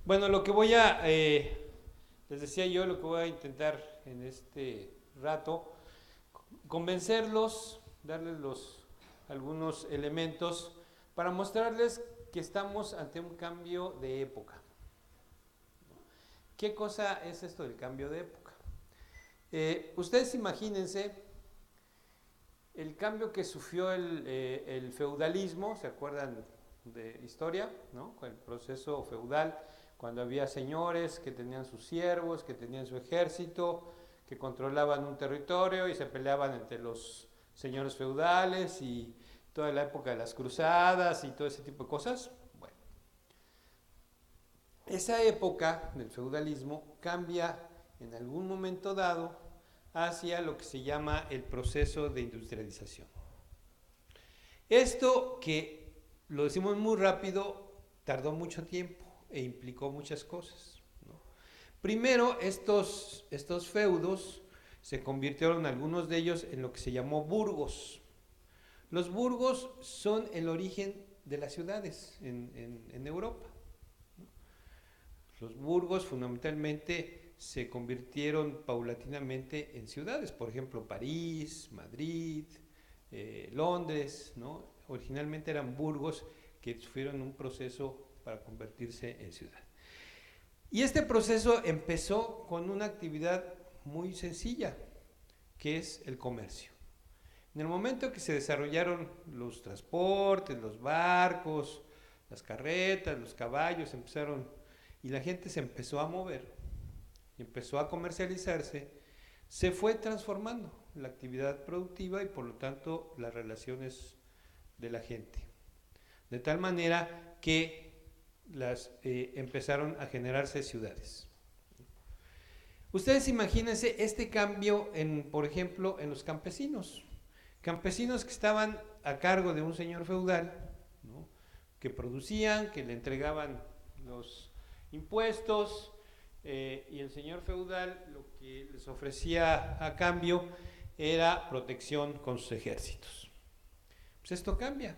Bueno, lo que voy a, les decía yo, lo que voy a intentar en este rato, convencerlos, darles algunos elementos para mostrarles que estamos ante un cambio de época. ¿Qué cosa es esto del cambio de época? Ustedes imagínense el cambio que sufrió el feudalismo, ¿se acuerdan de historia? ¿No? El proceso feudal, cuando había señores que tenían sus siervos, que tenían su ejército, que controlaban un territorio y se peleaban entre los señores feudales y toda la época de las cruzadas y todo ese tipo de cosas. Bueno, esa época del feudalismo cambia en algún momento dado hacia lo que se llama el proceso de industrialización. Esto, que lo decimos muy rápido, tardó mucho tiempo e implicó muchas cosas, ¿no? Primero, estos feudos se convirtieron, algunos de ellos, en lo que se llamó burgos. Los burgos son el origen de las ciudades en Europa. Los burgos fundamentalmente se convirtieron paulatinamente en ciudades, por ejemplo París, Madrid, Londres, ¿no? Originalmente eran burgos que sufrieron un proceso para convertirse en ciudad. Y este proceso empezó con una actividad muy sencilla, que es el comercio. En el momento que se desarrollaron los transportes, los barcos, las carretas, los caballos, y la gente se empezó a mover, y empezó a comercializarse, se fue transformando la actividad productiva y por lo tanto las relaciones de la gente. De tal manera que empezaron a generarse ciudades. Ustedes imagínense este cambio, por ejemplo, en los campesinos. Campesinos que estaban a cargo de un señor feudal, ¿no? Que producían, que le entregaban los impuestos, y el señor feudal lo que les ofrecía a cambio era protección con sus ejércitos. Pues esto cambia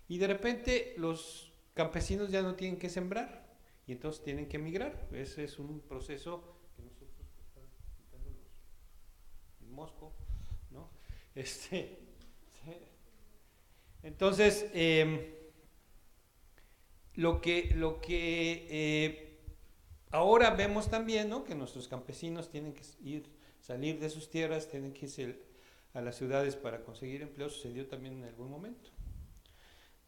y de repente los campesinos ya no tienen que sembrar y entonces tienen que emigrar. Ese es un proceso que nosotros estamos quitando el mosco, ¿no? Entonces, lo que ahora vemos también, ¿no? Que nuestros campesinos tienen que salir de sus tierras, tienen que irse a las ciudades para conseguir empleo, sucedió también en algún momento.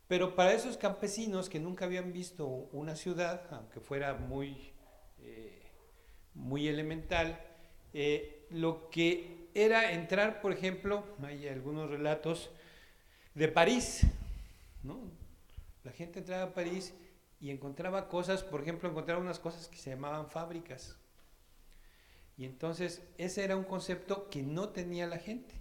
Pero para esos campesinos que nunca habían visto una ciudad, aunque fuera muy elemental, lo que era entrar, por ejemplo, hay algunos relatos de París, ¿no? La gente entraba a París y encontraba cosas, por ejemplo, encontraba unas cosas que se llamaban fábricas. Y entonces ese era un concepto que no tenía la gente.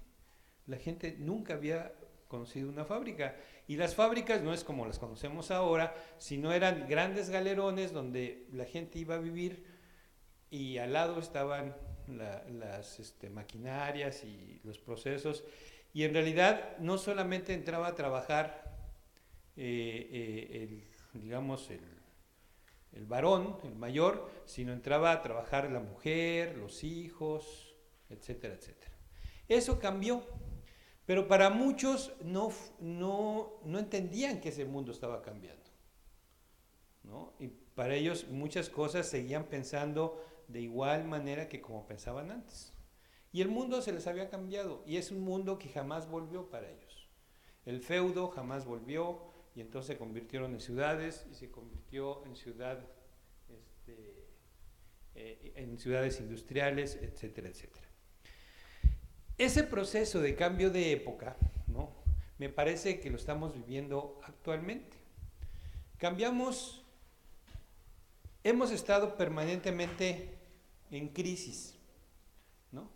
La gente nunca había conocido una fábrica. Y las fábricas no es como las conocemos ahora, sino eran grandes galerones donde la gente iba a vivir y al lado estaban las maquinarias y los procesos. Y en realidad no solamente entraba a trabajar digamos, el varón, el mayor, sino entraba a trabajar la mujer, los hijos, etcétera, etcétera. Eso cambió, pero para muchos no entendían que ese mundo estaba cambiando, ¿no? Y para ellos muchas cosas seguían pensando de igual manera que como pensaban antes. Y el mundo se les había cambiado y es un mundo que jamás volvió para ellos. El feudo jamás volvió y entonces se convirtieron en ciudades y se convirtió en en ciudades industriales, etcétera, etcétera. Ese proceso de cambio de época, ¿no? Me parece que lo estamos viviendo actualmente. Hemos estado permanentemente en crisis, ¿no?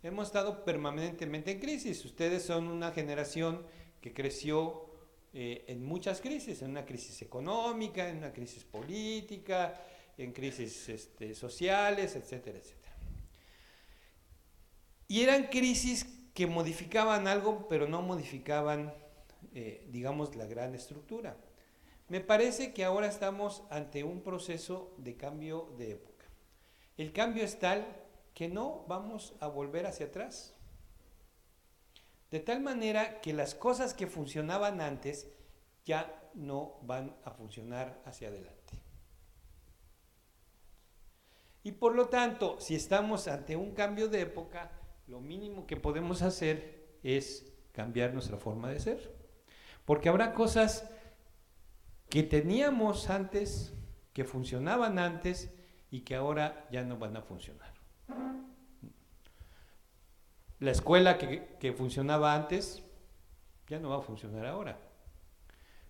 Hemos estado permanentemente en crisis. Ustedes son una generación que creció en muchas crisis, en una crisis económica, en una crisis política, en crisis sociales, etcétera, etcétera. Y eran crisis que modificaban algo, pero no modificaban, digamos, la gran estructura. Me parece que ahora estamos ante un proceso de cambio de época. El cambio es tal que no vamos a volver hacia atrás. De tal manera que las cosas que funcionaban antes ya no van a funcionar hacia adelante. Y por lo tanto, si estamos ante un cambio de época, lo mínimo que podemos hacer es cambiar nuestra forma de ser. Porque habrá cosas que teníamos antes, que funcionaban antes y que ahora ya no van a funcionar. La escuela que funcionaba antes ya no va a funcionar ahora.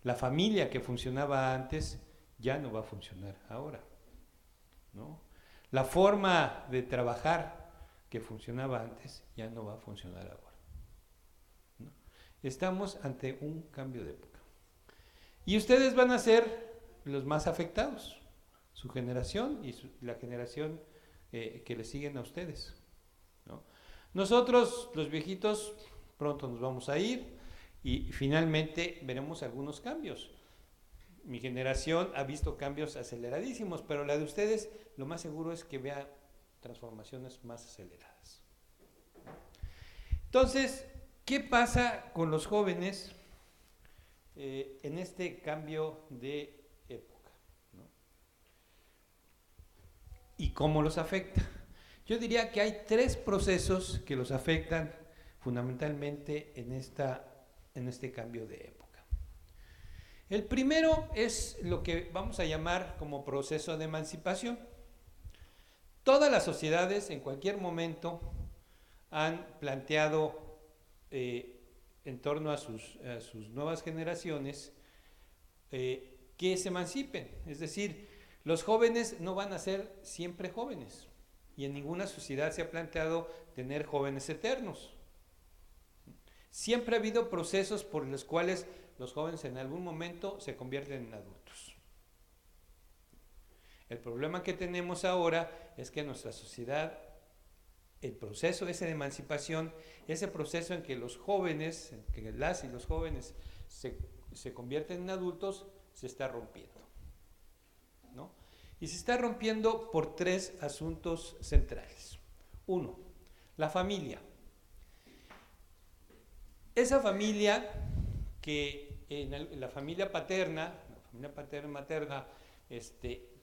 La familia que funcionaba antes ya no va a funcionar ahora, ¿no? La forma de trabajar que funcionaba antes ya no va a funcionar ahora, ¿no? Estamos ante un cambio de época. Y ustedes van a ser los más afectados, su generación y la generación que le siguen a ustedes, ¿no? Nosotros, los viejitos, pronto nos vamos a ir y finalmente veremos algunos cambios. Mi generación ha visto cambios aceleradísimos, pero la de ustedes lo más seguro es que vea transformaciones más aceleradas. Entonces, ¿qué pasa con los jóvenes en este cambio de época, ¿no? ¿Y cómo los afecta? Yo diría que hay 3 procesos que los afectan fundamentalmente en este cambio de época. El primero es lo que vamos a llamar como proceso de emancipación. Todas las sociedades en cualquier momento han planteado en torno a sus nuevas generaciones que se emancipen. Es decir, los jóvenes no van a ser siempre jóvenes. Y en ninguna sociedad se ha planteado tener jóvenes eternos. Siempre ha habido procesos por los cuales los jóvenes en algún momento se convierten en adultos. El problema que tenemos ahora es que nuestra sociedad, el proceso ese de emancipación, ese proceso en que los jóvenes, en que las y los jóvenes se convierten en adultos, se está rompiendo, ¿no? Y se está rompiendo por 3 asuntos centrales. 1, la familia. Esa familia que la familia paterna, materna,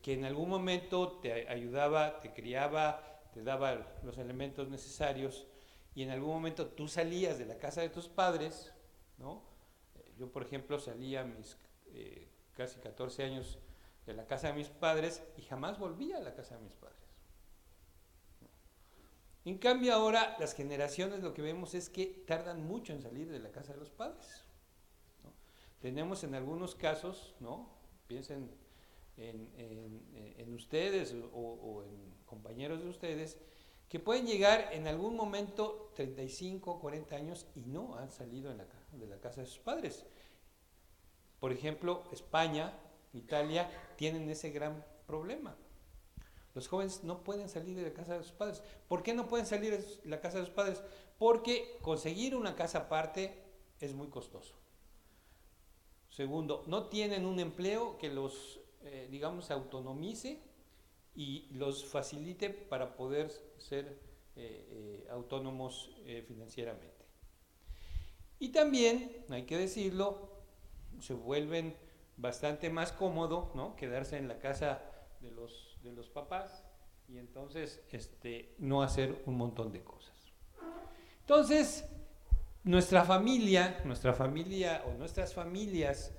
que en algún momento te ayudaba, te criaba, te daba los elementos necesarios y en algún momento tú salías de la casa de tus padres, ¿no? Yo, por ejemplo, salí a mis casi 14 años de la casa de mis padres y jamás volví a la casa de mis padres. En cambio ahora las generaciones lo que vemos es que tardan mucho en salir de la casa de los padres, ¿no? Tenemos en algunos casos, ¿no? Piensen en ustedes o en compañeros de ustedes que pueden llegar en algún momento 35, 40 años y no han salido de la casa de sus padres. Por ejemplo, España, Italia tienen ese gran problema. Los jóvenes no pueden salir de la casa de sus padres. ¿Por qué no pueden salir de la casa de sus padres? Porque conseguir una casa aparte es muy costoso. Segundo, no tienen un empleo que los, digamos, autonomice y los facilite para poder ser autónomos financieramente. Y también, hay que decirlo, se vuelven bastante más cómodo, ¿no? Quedarse en la casa de los papás y entonces no hacer un montón de cosas. Entonces, nuestra familia o nuestras familias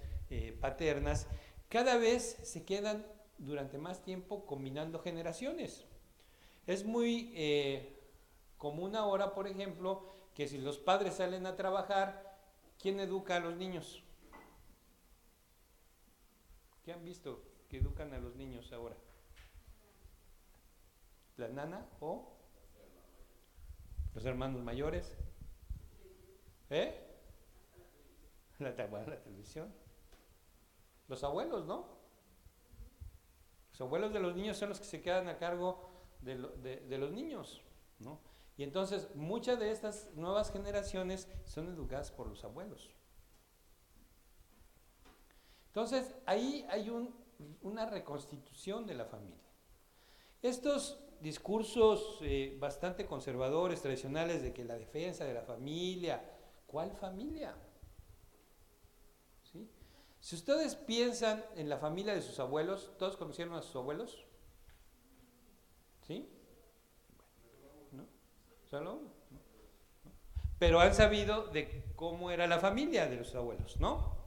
paternas cada vez se quedan durante más tiempo combinando generaciones. Es muy común ahora, por ejemplo, que si los padres salen a trabajar, ¿quién educa a los niños? ¿Qué han visto que educan a los niños ahora? ¿La nana o los hermanos mayores? La televisión. Los abuelos, ¿no? Los abuelos de los niños son los que se quedan a cargo de los niños, ¿no? Y entonces muchas de estas nuevas generaciones son educadas por los abuelos. Entonces, ahí hay una reconstitución de la familia. Estos discursos bastante conservadores, tradicionales, de que la defensa de la familia, ¿cuál familia? ¿Sí? Si ustedes piensan en la familia de sus abuelos, ¿todos conocieron a sus abuelos? ¿Sí? ¿No? ¿Solo uno? ¿No? Pero han sabido de cómo era la familia de los abuelos, ¿no?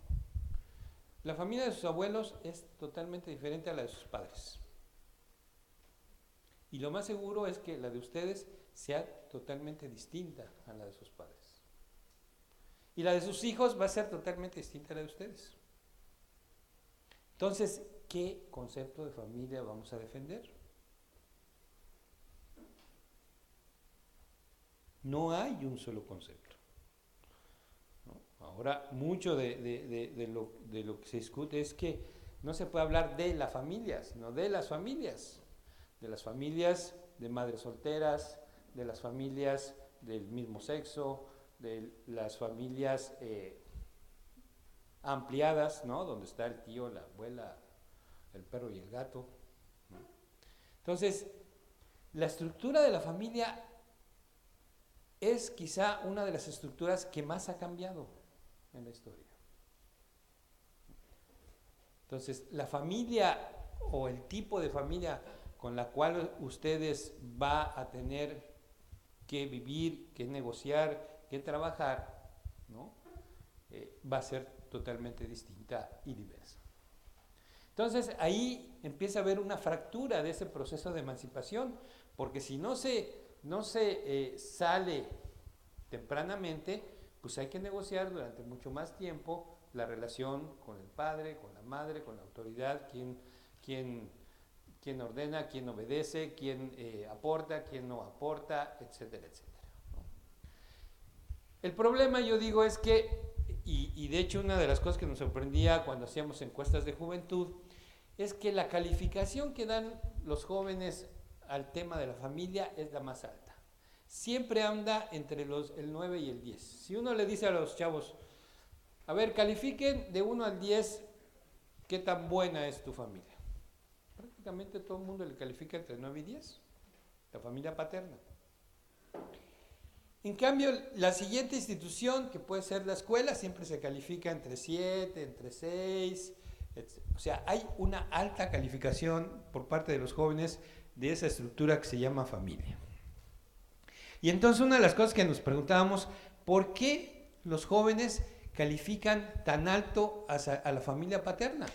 La familia de sus abuelos es totalmente diferente a la de sus padres. Y lo más seguro es que la de ustedes sea totalmente distinta a la de sus padres. Y la de sus hijos va a ser totalmente distinta a la de ustedes. Entonces, ¿qué concepto de familia vamos a defender? No hay un solo concepto, ¿no? Ahora, mucho de lo que se discute es que no se puede hablar de la familia, sino de las familias de madres solteras, de las familias del mismo sexo, de las familias ampliadas, ¿no? Donde está el tío, la abuela, el perro y el gato, ¿no? Entonces, la estructura de la familia es quizá una de las estructuras que más ha cambiado en la historia. Entonces, la familia o el tipo de familia con la cual ustedes va a tener que vivir, que negociar, que trabajar, ¿no? Va a ser totalmente distinta y diversa. Entonces ahí empieza a haber una fractura de ese proceso de emancipación, porque si no se sale tempranamente, pues hay que negociar durante mucho más tiempo la relación con el padre, con la madre, con la autoridad, quién ordena, quién obedece, quién aporta, quién no aporta, etcétera, etcétera, ¿no? El problema, yo digo, es que, y de hecho una de las cosas que nos sorprendía cuando hacíamos encuestas de juventud, es que la calificación que dan los jóvenes al tema de la familia es la más alta. Siempre anda entre el 9 y el 10. Si uno le dice a los chavos, a ver, califiquen de 1 al 10 qué tan buena es tu familia, prácticamente todo el mundo le califica entre 9 y 10, la familia paterna. En cambio, la siguiente institución, que puede ser la escuela, siempre se califica entre 7, entre 6, etc. O sea, hay una alta calificación por parte de los jóvenes de esa estructura que se llama familia. Y entonces una de las cosas que nos preguntábamos, ¿por qué los jóvenes califican tan alto a la familia paterna?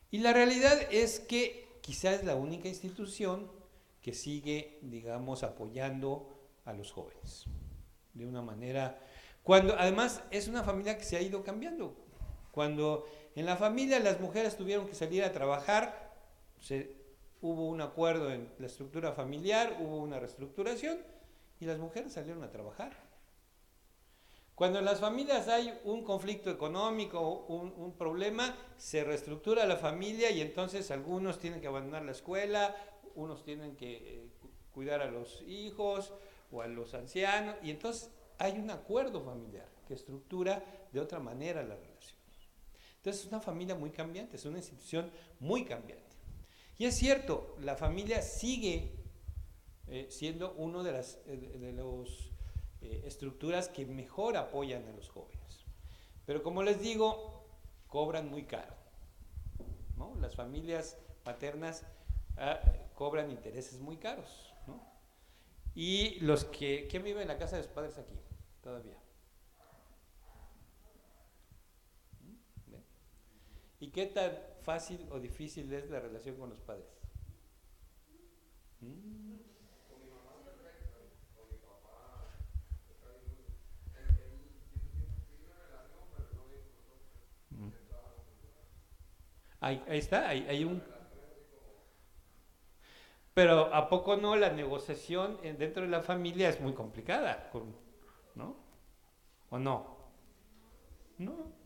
Y la realidad es que quizás es la única institución que sigue, digamos, apoyando a los jóvenes de una manera, cuando además es una familia que se ha ido cambiando. Cuando en la familia las mujeres tuvieron que salir a trabajar, hubo un acuerdo en la estructura familiar, hubo una reestructuración y las mujeres salieron a trabajar. Cuando en las familias hay un conflicto económico, un problema, se reestructura la familia y entonces algunos tienen que abandonar la escuela, unos tienen que cuidar a los hijos o a los ancianos, y entonces hay un acuerdo familiar que estructura de otra manera las relaciones. Entonces es una familia muy cambiante, es una institución muy cambiante. Y es cierto, la familia sigue siendo una de las estructuras que mejor apoyan a los jóvenes. Pero como les digo, cobran muy caro, ¿no? Las familias paternas cobran intereses muy caros, ¿no? Y los ¿quién vive en la casa de sus padres aquí todavía? ¿Ven? ¿Y qué tan fácil o difícil es la relación con los padres? Ahí está, hay un... Pero ¿a poco no la negociación dentro de la familia es muy complicada? ¿No? ¿O no? No.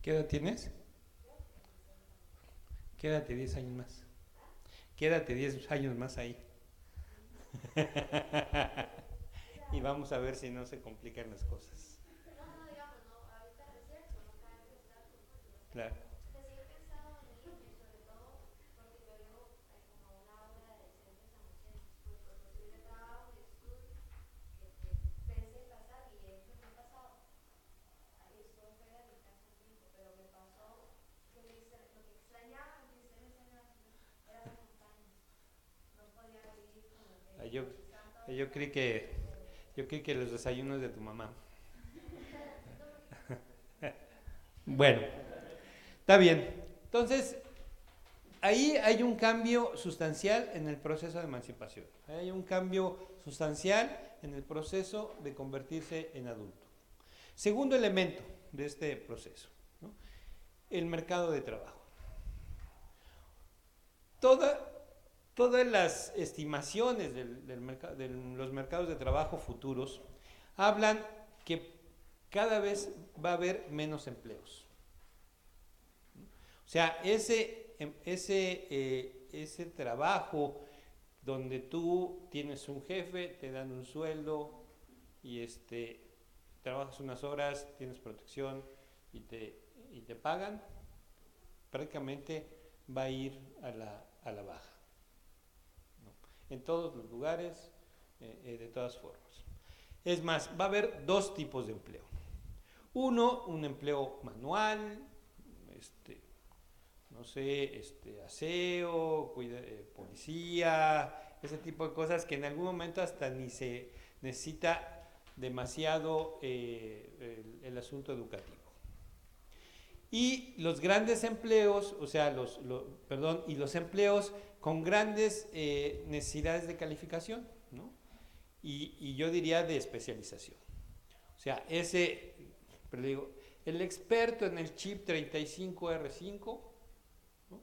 ¿Qué edad tienes? Quédate 10 años más. Quédate 10 años más ahí. Y vamos a ver si no se complican las cosas. Claro. Ah, yo creí que los desayunos de tu mamá. Bueno, está bien. Entonces, ahí hay un cambio sustancial en el proceso de emancipación. Hay un cambio sustancial en el proceso de convertirse en adulto. Segundo elemento de este proceso, ¿no? El mercado de trabajo. Todas las estimaciones de los mercados de trabajo futuros hablan que cada vez va a haber menos empleos. O sea, ese trabajo donde tú tienes un jefe, te dan un sueldo y trabajas unas horas, tienes protección y te pagan, prácticamente va a ir a la baja, ¿no? En todos los lugares, de todas formas. Es más, va a haber dos tipos de empleo. Uno, un empleo manual, no sé, aseo, policía, ese tipo de cosas que en algún momento hasta ni se necesita demasiado el asunto educativo. Y los grandes empleos, o sea, y los empleos con grandes necesidades de calificación, ¿no? Y yo diría de especialización. O sea, pero digo, el experto en el chip 35R5, ¿no?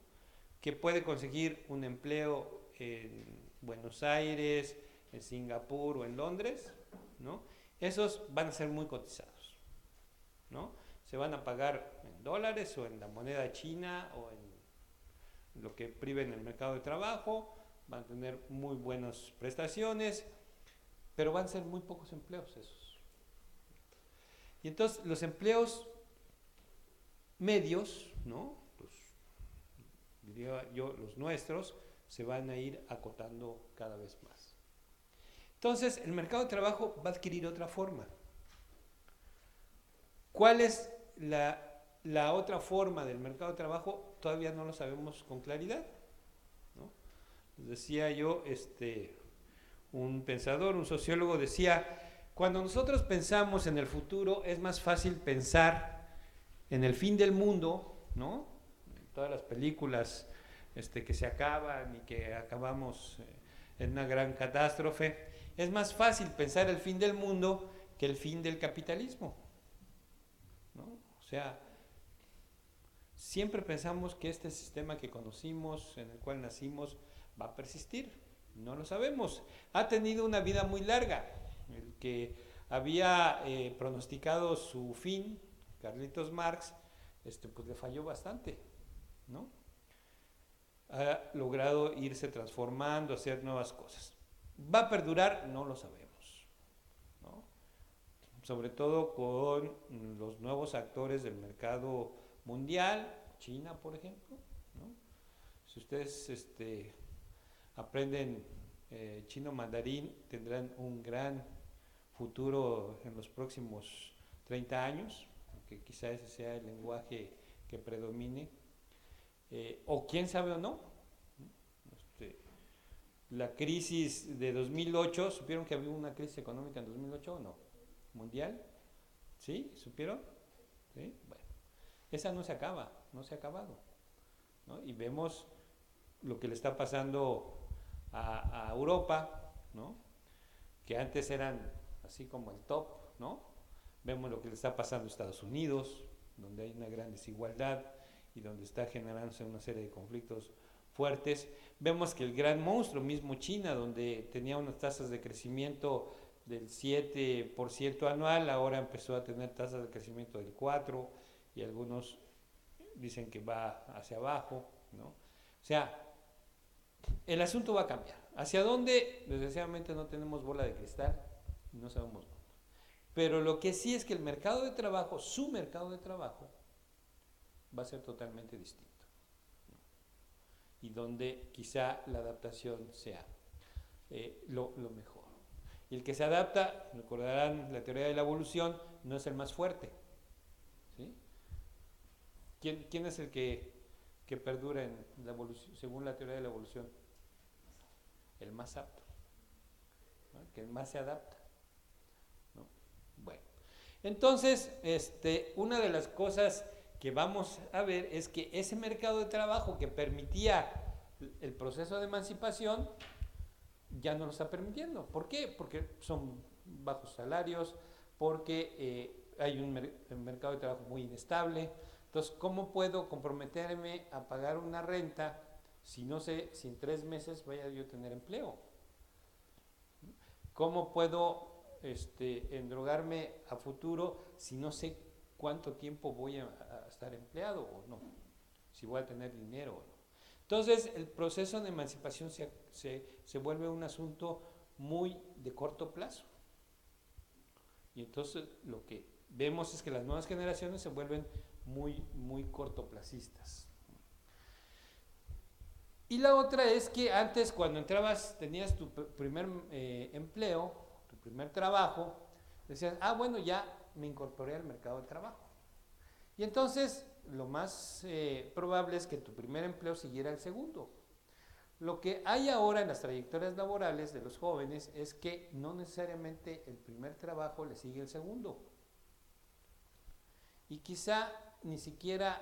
Que puede conseguir un empleo en Buenos Aires, en Singapur o en Londres, ¿no? Esos van a ser muy cotizados, ¿no? Se van a pagar en dólares o en la moneda china o en lo que prive en el mercado de trabajo, van a tener muy buenas prestaciones, pero van a ser muy pocos empleos esos. Y entonces los empleos medios, ¿no? Diría yo, los nuestros, se van a ir acotando cada vez más. Entonces, el mercado de trabajo va a adquirir otra forma. ¿Cuál es la otra forma del mercado de trabajo? Todavía no lo sabemos con claridad, ¿no? Decía yo, un pensador, un sociólogo decía, cuando nosotros pensamos en el futuro es más fácil pensar en el fin del mundo, ¿no? Todas las películas que se acaban y que acabamos en una gran catástrofe, es más fácil pensar el fin del mundo que el fin del capitalismo, ¿no? O sea, siempre pensamos que este sistema que conocimos, en el cual nacimos, va a persistir. No lo sabemos. Ha tenido una vida muy larga. El que había pronosticado su fin, Carlitos Marx, pues le falló bastante, ¿no? Ha logrado irse transformando, hacer nuevas cosas. ¿Va a perdurar? No lo sabemos, ¿no? Sobre todo con los nuevos actores del mercado mundial, China, por ejemplo, ¿no? Si ustedes aprenden chino mandarín, tendrán un gran futuro en los próximos 30 años, que quizá ese sea el lenguaje que predomine, o quién sabe o no. La crisis de 2008, ¿supieron que había una crisis económica en 2008 o no? ¿Mundial? ¿Sí? ¿Supieron? ¿Sí? Bueno, esa no se acaba, no se ha acabado, ¿no? Y vemos lo que le está pasando a Europa, ¿no? Que antes eran así como el top, ¿no? Vemos lo que le está pasando a Estados Unidos, donde hay una gran desigualdad y donde está generándose una serie de conflictos fuertes. Vemos que el gran monstruo mismo China, donde tenía unas tasas de crecimiento del 7% anual, ahora empezó a tener tasas de crecimiento del 4% y algunos dicen que va hacia abajo, ¿no? O sea, el asunto va a cambiar. ¿Hacia dónde? Desgraciadamente no tenemos bola de cristal, no sabemos dónde. Pero lo que sí es que el mercado de trabajo, su mercado de trabajo, va a ser totalmente distinto, ¿no? Y donde quizá la adaptación sea lo mejor. Y el que se adapta, recordarán la teoría de la evolución, no es el más fuerte, ¿sí? ¿Quién es el que perdura en la evolución, según la teoría de la evolución? El más apto, ¿no? Que el más se adapta, ¿no? Bueno, entonces, una de las cosas que vamos a ver es que ese mercado de trabajo que permitía el proceso de emancipación ya no lo está permitiendo. ¿Por qué? Porque son bajos salarios, porque hay un mercado de trabajo muy inestable. Entonces, ¿cómo puedo comprometerme a pagar una renta si no sé si en 3 meses vaya yo a tener empleo? ¿Cómo puedo endrogarme a futuro si no sé cuánto tiempo voy a estar empleado o no? Si voy a tener dinero o no. Entonces, el proceso de emancipación se vuelve un asunto muy de corto plazo. Y entonces lo que vemos es que las nuevas generaciones se vuelven muy cortoplacistas. Y la otra es que antes, cuando entrabas, tenías tu primer empleo, tu primer trabajo, decías, bueno, ya me incorporé al mercado de trabajo. Y entonces lo más probable es que tu primer empleo siguiera el segundo. Lo que hay ahora en las trayectorias laborales de los jóvenes es que no necesariamente el primer trabajo le sigue el segundo. Y quizá ni siquiera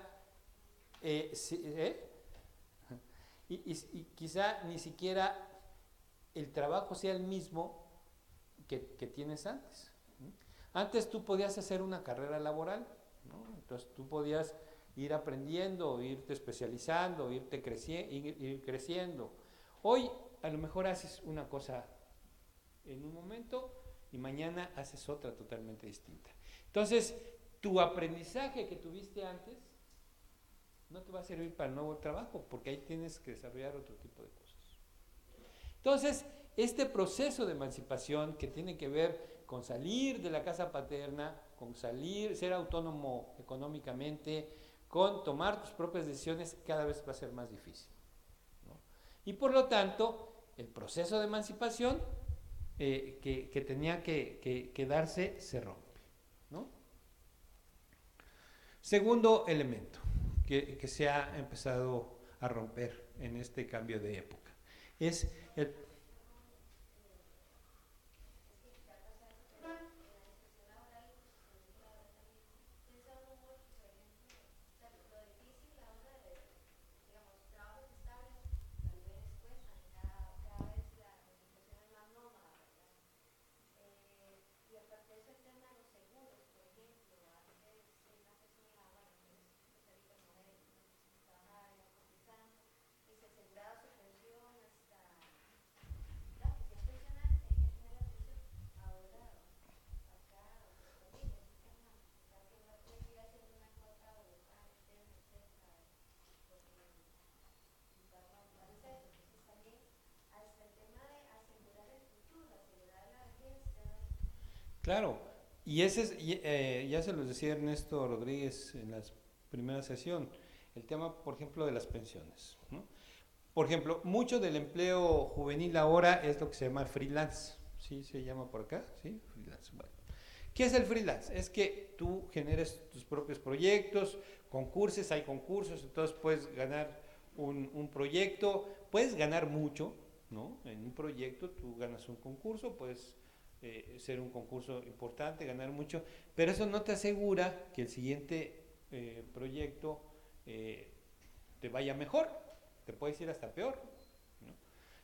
y quizá ni siquiera el trabajo sea el mismo que tienes antes. Antes tú podías hacer una carrera laboral, ¿no? Entonces tú podías ir aprendiendo, irte especializando, ir creciendo. Hoy a lo mejor haces una cosa en un momento y mañana haces otra totalmente distinta. Entonces, tu aprendizaje que tuviste antes no te va a servir para el nuevo trabajo, porque ahí tienes que desarrollar otro tipo de cosas. Entonces, este proceso de emancipación que tiene que ver con salir de la casa paterna, con ser autónomo económicamente, con tomar tus propias decisiones, cada vez va a ser más difícil, ¿no? Y por lo tanto, el proceso de emancipación que tenía que darse se rompe, ¿no? Segundo elemento que se ha empezado a romper en este cambio de época es el... Claro, y ese es, ya se los decía Ernesto Rodríguez en la primera sesión, el tema, por ejemplo, de las pensiones, ¿no? Por ejemplo, mucho del empleo juvenil ahora es lo que se llama freelance, ¿sí se llama por acá? ¿Sí? Freelance, vale. ¿Qué es el freelance? Es que tú generes tus propios proyectos, concurses, hay concursos, entonces puedes ganar un proyecto, puedes ganar mucho, ¿no? En un proyecto tú ganas un concurso, puedes ser un concurso importante, ganar mucho, pero eso no te asegura que el siguiente proyecto te vaya mejor, te puedes ir hasta peor, ¿no?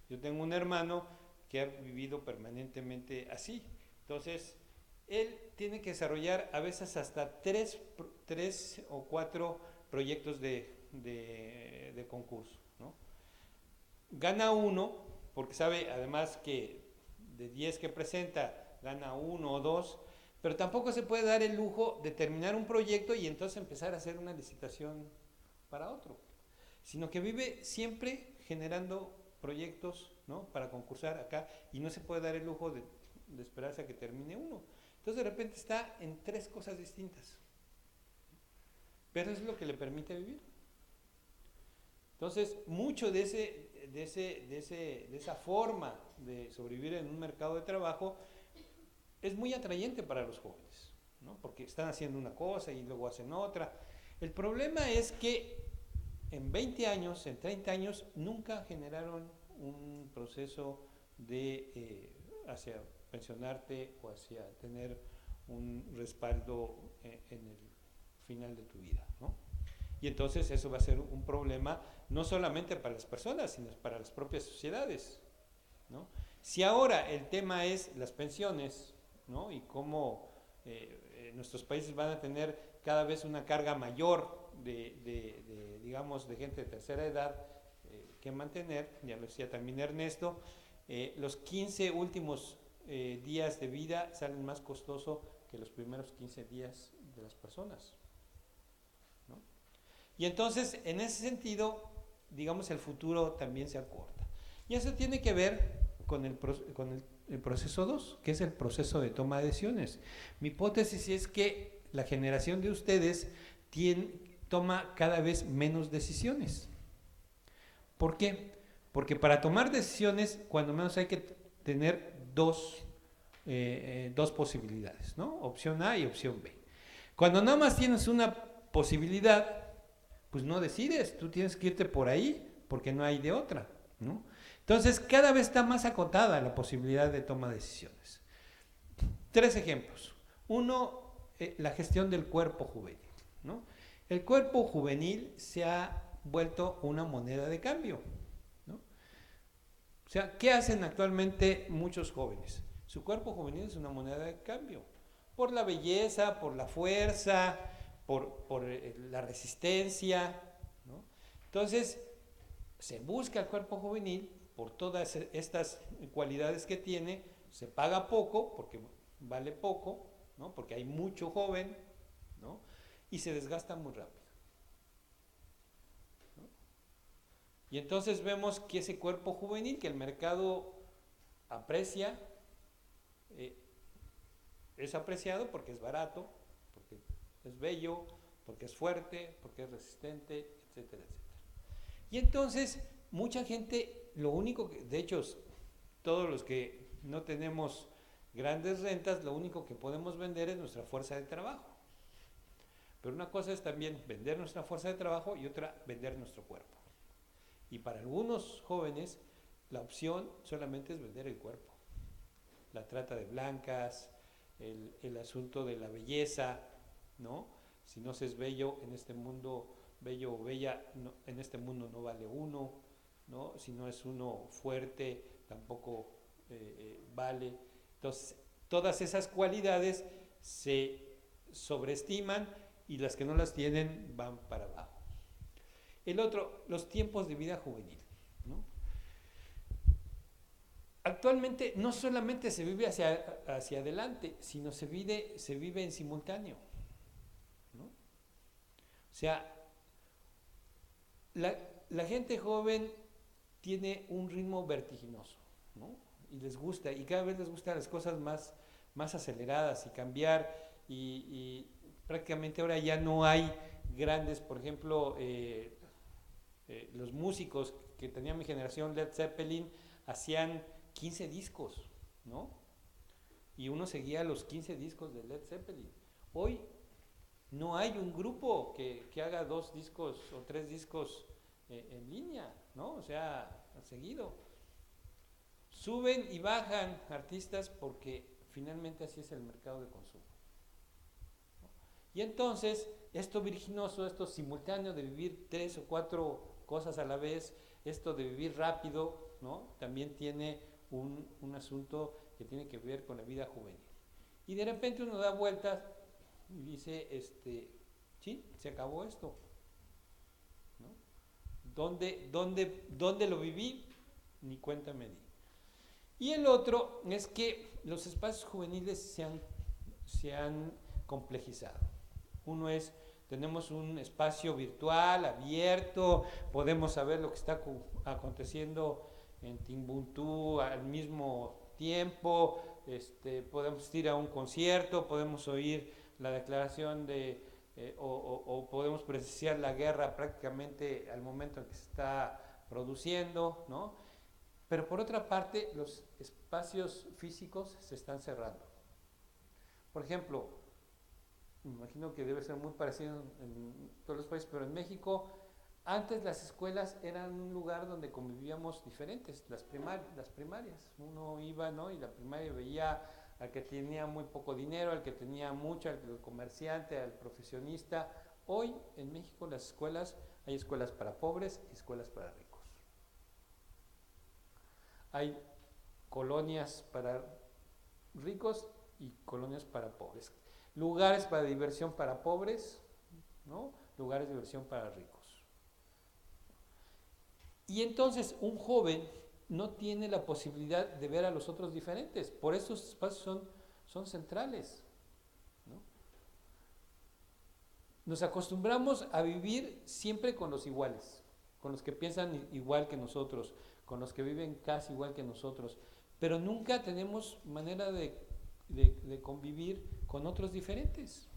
Yo tengo un hermano que ha vivido permanentemente así, entonces él tiene que desarrollar a veces hasta 3 o 4 proyectos de concurso, ¿no? Gana uno, porque sabe además que de 10 que presenta, gana 1 o 2, pero tampoco se puede dar el lujo de terminar un proyecto y entonces empezar a hacer una licitación para otro, sino que vive siempre generando proyectos, ¿no? Para concursar acá y no se puede dar el lujo de esperarse a que termine uno. Entonces de repente está en 3 cosas distintas, pero es lo que le permite vivir. Entonces, mucho de esa forma de sobrevivir en un mercado de trabajo es muy atrayente para los jóvenes, ¿no? Porque están haciendo una cosa y luego hacen otra. El problema es que en 20 años, en 30 años, nunca generaron un proceso de hacia pensionarte o hacia tener un respaldo en el final de tu vida, ¿no? Y entonces eso va a ser un problema no solamente para las personas, sino para las propias sociedades, ¿no? Si ahora el tema es las pensiones, ¿no? Y cómo nuestros países van a tener cada vez una carga mayor digamos, de gente de tercera edad que mantener, ya lo decía también Ernesto, los 15 últimos días de vida salen más costoso que los primeros 15 días de las personas, ¿no? Y entonces, en ese sentido, digamos, el futuro también se acorta. Y eso tiene que ver con el proceso 2, que es el proceso de toma de decisiones. Mi hipótesis es que la generación de ustedes toma cada vez menos decisiones. ¿Por qué? Porque para tomar decisiones, cuando menos hay que tener dos posibilidades, ¿no? Opción A y opción B. Cuando nada más tienes una posibilidad, pues no decides, tú tienes que irte por ahí, porque no hay de otra, ¿no? Entonces, cada vez está más acotada la posibilidad de toma de decisiones. 3 ejemplos. 1, la gestión del cuerpo juvenil, ¿no? El cuerpo juvenil se ha vuelto una moneda de cambio, ¿no? O sea, ¿qué hacen actualmente muchos jóvenes? Su cuerpo juvenil es una moneda de cambio, por la belleza, por la fuerza, por la resistencia, ¿no? Entonces, se busca el cuerpo juvenil por todas estas cualidades que tiene, se paga poco, porque vale poco, ¿no? Porque hay mucho joven, ¿no? Y se desgasta muy rápido, ¿no? Y entonces vemos que ese cuerpo juvenil que el mercado aprecia, es apreciado porque es barato, porque es bello, porque es fuerte, porque es resistente, etcétera, etcétera. Y entonces mucha gente, lo único que, de hecho, todos los que no tenemos grandes rentas, lo único que podemos vender es nuestra fuerza de trabajo. Pero una cosa es también vender nuestra fuerza de trabajo y otra vender nuestro cuerpo. Y para algunos jóvenes la opción solamente es vender el cuerpo. La trata de blancas, el asunto de la belleza, ¿no? Si no se es bello en este mundo, bello o bella, no, en este mundo no vale uno, ¿no? Si no es uno fuerte, tampoco vale. Entonces, todas esas cualidades se sobreestiman y las que no las tienen van para abajo. El otro, los tiempos de vida juvenil, ¿no? Actualmente no solamente se vive hacia adelante, sino se vive en simultáneo, ¿no? O sea, la gente joven tiene un ritmo vertiginoso, ¿no? Y les gusta, y cada vez les gustan las cosas más aceleradas y cambiar, y prácticamente ahora ya no hay grandes, por ejemplo, los músicos que tenía mi generación, Led Zeppelin, hacían 15 discos, ¿no? Y uno seguía los 15 discos de Led Zeppelin. Hoy no hay un grupo que haga 2 discos o 3 discos en línea, ¿no? O sea, seguido. Suben y bajan artistas porque finalmente así es el mercado de consumo, ¿no? Y entonces, esto virginoso, esto simultáneo de vivir 3 o 4 cosas a la vez, esto de vivir rápido, ¿no? También tiene un asunto que tiene que ver con la vida juvenil. Y de repente uno da vueltas y dice, sí, se acabó esto, ¿no? ¿Dónde lo viví? Ni cuenta me di. Y el otro es que los espacios juveniles se han complejizado. Uno es tenemos un espacio virtual, abierto, podemos saber lo que está aconteciendo en Timbuktu al mismo tiempo, podemos ir a un concierto, podemos oír la declaración o podemos presenciar la guerra prácticamente al momento en que se está produciendo, ¿no? Pero por otra parte, los espacios físicos se están cerrando. Por ejemplo, me imagino que debe ser muy parecido en todos los países, pero en México, antes las escuelas eran un lugar donde convivíamos diferentes, las primarias. Uno iba, ¿no? Y la primaria veía al que tenía muy poco dinero, al que tenía mucho, al comerciante, al profesionista. Hoy en México las escuelas, hay escuelas para pobres y escuelas para ricos. Hay colonias para ricos y colonias para pobres. Lugares para diversión para pobres, ¿no? Lugares de diversión para ricos. Y entonces un joven no tiene la posibilidad de ver a los otros diferentes. Por eso estos espacios son centrales, ¿no? Nos acostumbramos a vivir siempre con los iguales, con los que piensan igual que nosotros, con los que viven casi igual que nosotros, pero nunca tenemos manera de convivir con otros diferentes.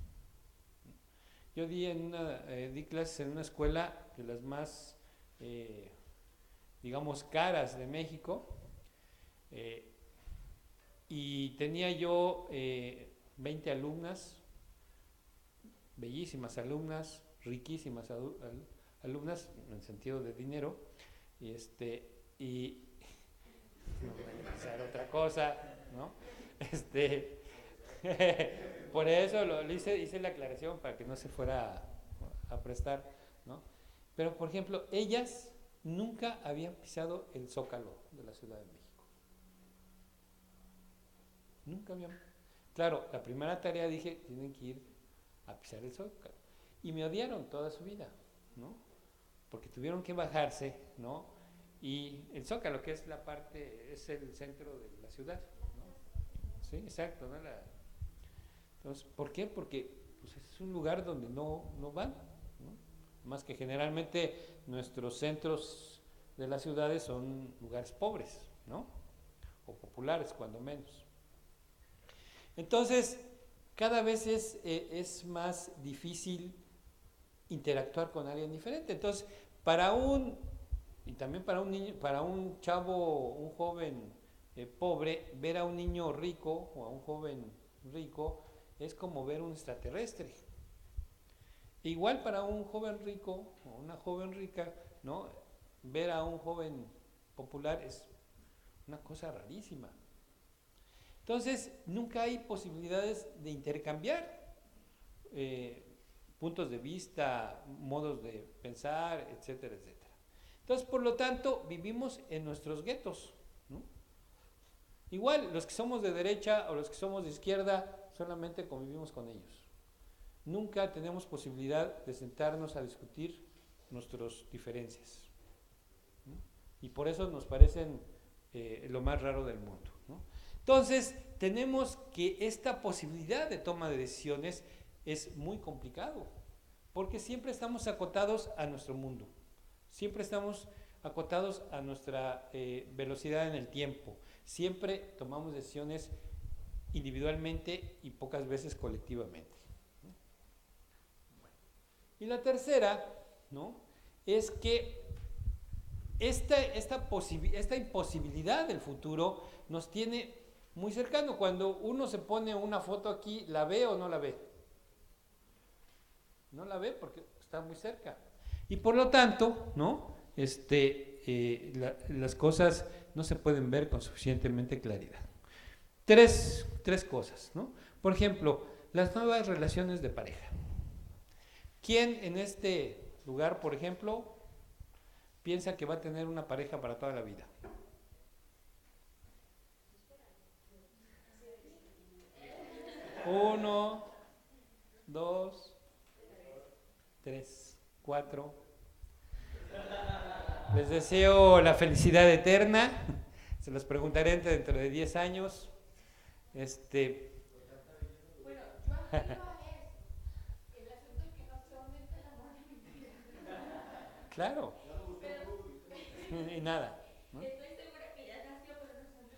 Yo di clases en una escuela de las más, digamos, caras de México, y tenía yo 20 alumnas, bellísimas alumnas, riquísimas alumnas, en el sentido de dinero, y no voy a pensar otra cosa, ¿no? Por eso hice la aclaración para que no se fuera a prestar, ¿no? Pero, por ejemplo, ellas nunca habían pisado el Zócalo de la Ciudad de México. Nunca habían. Claro, la primera tarea dije, tienen que ir a pisar el Zócalo. Y me odiaron toda su vida, ¿no? Porque tuvieron que bajarse, ¿no? Y el Zócalo, que es es el centro de la ciudad, ¿no? Sí, exacto, ¿no? Entonces, ¿por qué? Porque pues, es un lugar donde no van, ¿no? Más que generalmente nuestros centros de las ciudades son lugares pobres, ¿no? O populares, cuando menos. Entonces, cada vez es más difícil interactuar con alguien diferente. Entonces, y también para un niño, para un chavo, un joven pobre, ver a un niño rico o a un joven rico es como ver un extraterrestre. Igual para un joven rico o una joven rica, ¿no? Ver a un joven popular es una cosa rarísima. Entonces, nunca hay posibilidades de intercambiar puntos de vista, modos de pensar, etcétera, etcétera. Entonces, por lo tanto, vivimos en nuestros guetos, ¿no? Igual, los que somos de derecha o los que somos de izquierda, solamente convivimos con ellos. Nunca tenemos posibilidad de sentarnos a discutir nuestras diferencias, ¿no? Y por eso nos parecen lo más raro del mundo, ¿no? Entonces, tenemos que esta posibilidad de toma de decisiones es muy complicado, porque siempre estamos acotados a nuestro mundo, siempre estamos acotados a nuestra velocidad en el tiempo, siempre tomamos decisiones individualmente y pocas veces colectivamente, ¿no? Y la tercera, ¿no?, es que esta imposibilidad del futuro nos tiene muy cercano. Cuando uno se pone una foto aquí, ¿la ve o no la ve? No la ve porque está muy cerca. Y por lo tanto, ¿no?, las cosas no se pueden ver con suficientemente claridad. Tres cosas, ¿no? Por ejemplo, las nuevas relaciones de pareja. ¿Quién en este lugar, por ejemplo, piensa que va a tener una pareja para toda la vida? Uno, dos, tres, cuatro. Les deseo la felicidad eterna. Se los preguntaré dentro de 10 años. Bueno, yo anterior a eso, el asunto es que no son Claro. Y nada, ¿no? Estoy segura que ya nació, pero no sabe.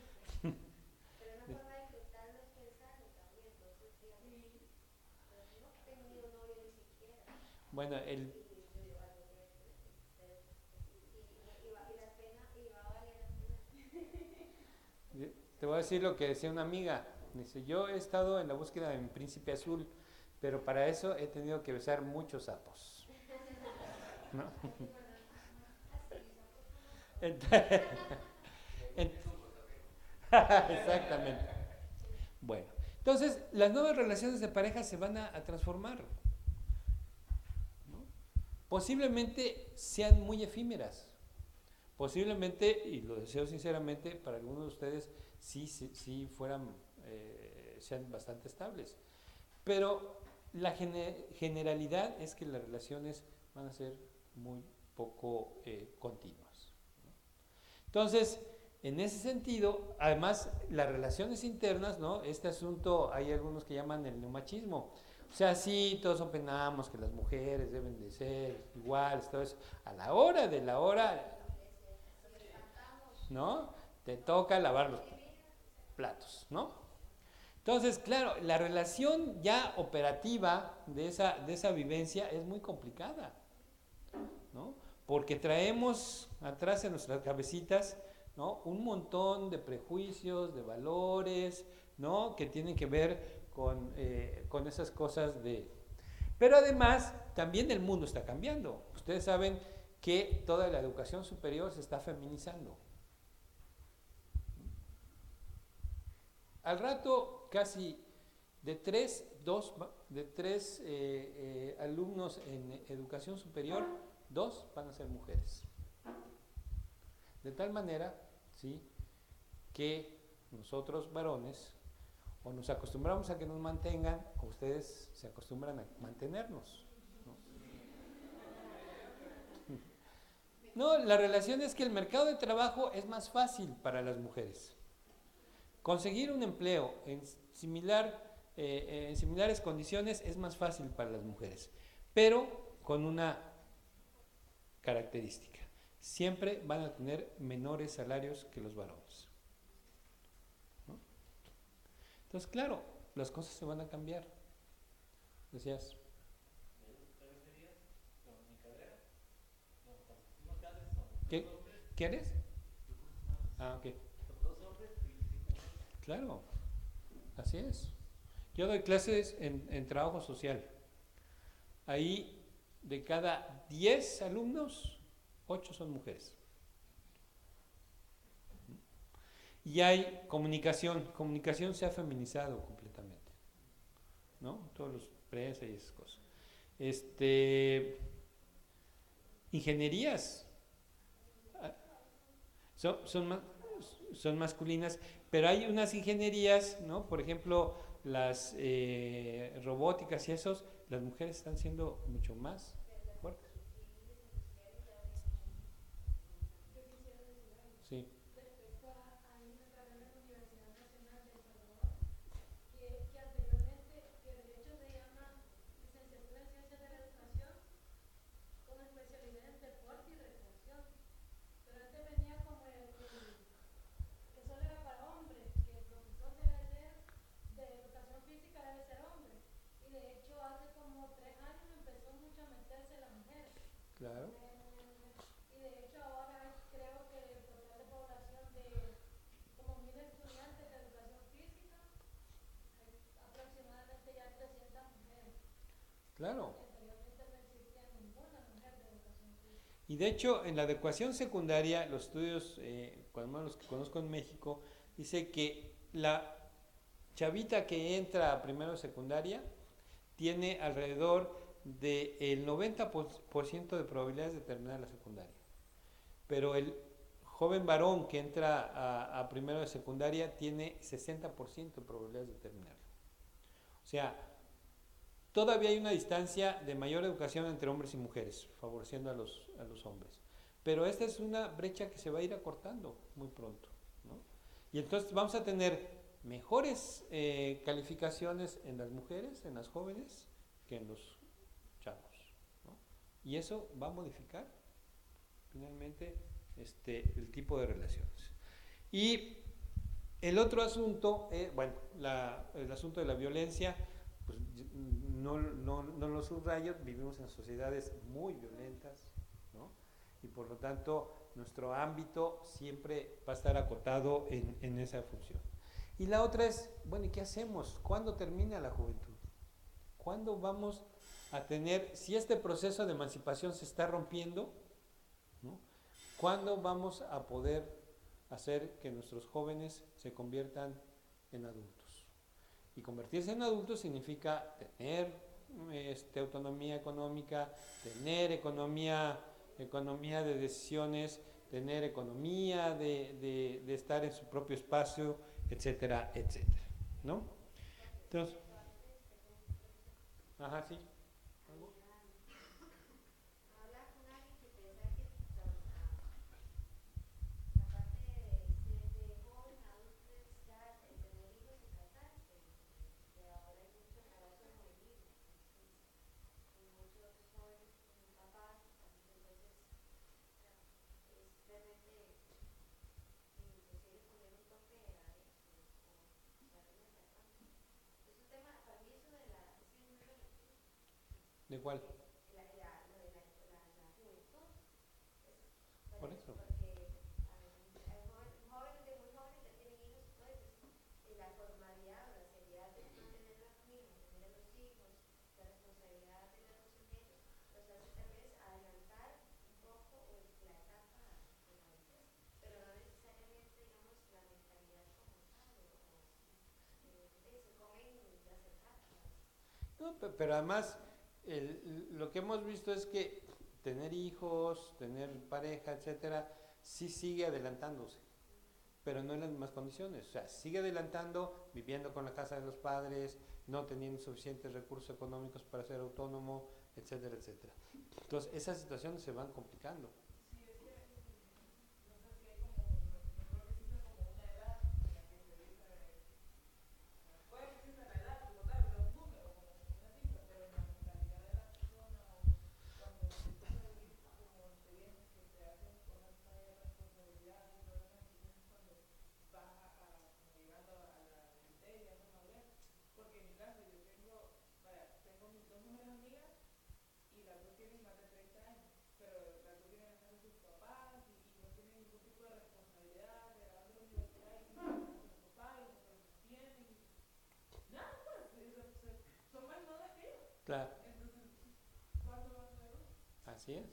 Pero una forma de disfrutarlo es pensarlo también. Entonces, digamos, pero no he tenido novio ni siquiera. Bueno, Y yo digo, algo debe ser. Y la pena, y va a valer la pena. te voy a decir lo que decía una amiga. Dice, yo he estado en la búsqueda de mi príncipe azul, pero para eso he tenido que besar muchos sapos. ¿No? Entonces, exactamente. Bueno, entonces las nuevas relaciones de pareja se van a transformar, ¿no? Posiblemente sean muy efímeras. Posiblemente, y lo deseo sinceramente, para algunos de ustedes sí fueran, sean bastante estables. Pero la generalidad es que las relaciones van a ser muy poco continuas, ¿no? Entonces, en ese sentido, además, las relaciones internas, ¿no? Este asunto, hay algunos que llaman el neomachismo. O sea, sí, todos opinamos que las mujeres deben de ser iguales, todo eso. A la hora de la hora, ¿no? Te toca lavar los platos, ¿no? Entonces, claro, la relación ya operativa de esa vivencia es muy complicada, ¿no? Porque traemos atrás en nuestras cabecitas, ¿no? Un montón de prejuicios, de valores, ¿no? Que tienen que ver con esas cosas de... Pero además, también el mundo está cambiando. Ustedes saben que toda la educación superior se está feminizando. Al rato, casi de tres alumnos en educación superior, 2 van a ser mujeres. De tal manera, ¿sí?, que nosotros varones o nos acostumbramos a que nos mantengan o ustedes se acostumbran a mantenernos, ¿no? No, la relación es que el mercado de trabajo es más fácil para las mujeres. Conseguir un empleo en similares condiciones es más fácil para las mujeres, pero con una característica: siempre van a tener menores salarios que los varones, ¿no? Entonces, claro, las cosas se van a cambiar. Decías. ¿Qué? ¿Quieres? Ah, ok. Claro, así es. Yo doy clases en trabajo social. Ahí, de cada 10 alumnos, 8 son mujeres. Y hay comunicación se ha feminizado completamente, ¿no? Todos los presas y esas cosas. Ingenierías son, son masculinas, pero hay unas ingenierías, ¿no? Por ejemplo, las robóticas y esos, las mujeres están siendo mucho más fuertes. Sí. Claro. Y de hecho ahora creo que el total de población de como 1000 estudiantes de educación física, hay aproximadamente ya 300 mujeres. Claro. Anteriormente no existía ninguna mujer de educación física. Y de hecho, en la adecuación secundaria, los estudios, cuando los que conozco en México, dice que la chavita que entra a primero de secundaria tiene alrededor del 90% de probabilidades de terminar la secundaria. Pero el joven varón que entra a primero de secundaria tiene 60% de probabilidades de terminarla. O sea, todavía hay una distancia de mayor educación entre hombres y mujeres, favoreciendo a los hombres. Pero esta es una brecha que se va a ir acortando muy pronto, ¿no? Y entonces vamos a tener mejores calificaciones en las mujeres, en las jóvenes, que en los chavos, ¿no? Y eso va a modificar finalmente el tipo de relaciones. Y el otro asunto, bueno, el asunto de la violencia, pues no lo subrayo, vivimos en sociedades muy violentas, ¿no? Y por lo tanto nuestro ámbito siempre va a estar acotado en esa función. Y la otra es, bueno, ¿y qué hacemos? ¿Cuándo termina la juventud? ¿Cuándo vamos a tener, si este proceso de emancipación se está rompiendo, ¿no? ¿Cuándo vamos a poder hacer que nuestros jóvenes se conviertan en adultos? Y convertirse en adultos significa tener autonomía económica, tener economía de decisiones, tener economía de estar en su propio espacio, etcétera, etcétera, ¿no? Entonces, ajá, sí. ¿Algo? ¿De cuál? Por eso. No, pero además, lo que hemos visto es que tener hijos, tener pareja, etcétera, sí sigue adelantándose, pero no en las mismas condiciones. O sea, sigue adelantando, viviendo con la casa de los padres, no teniendo suficientes recursos económicos para ser autónomo, etcétera, etcétera. Entonces, esas situaciones se van complicando. Claro. Así es.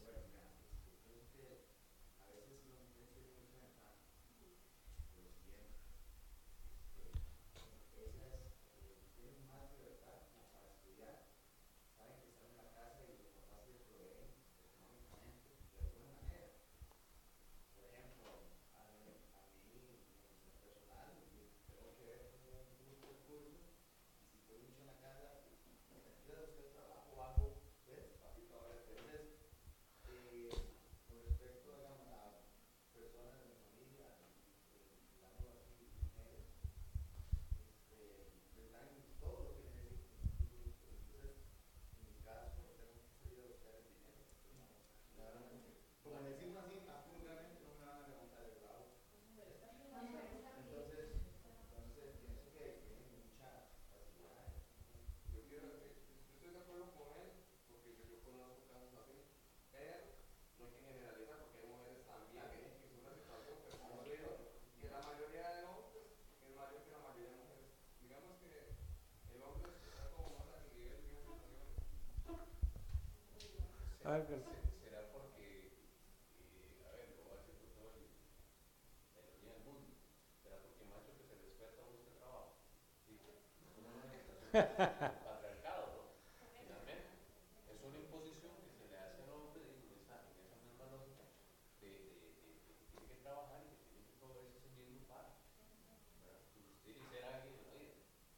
A ver, pero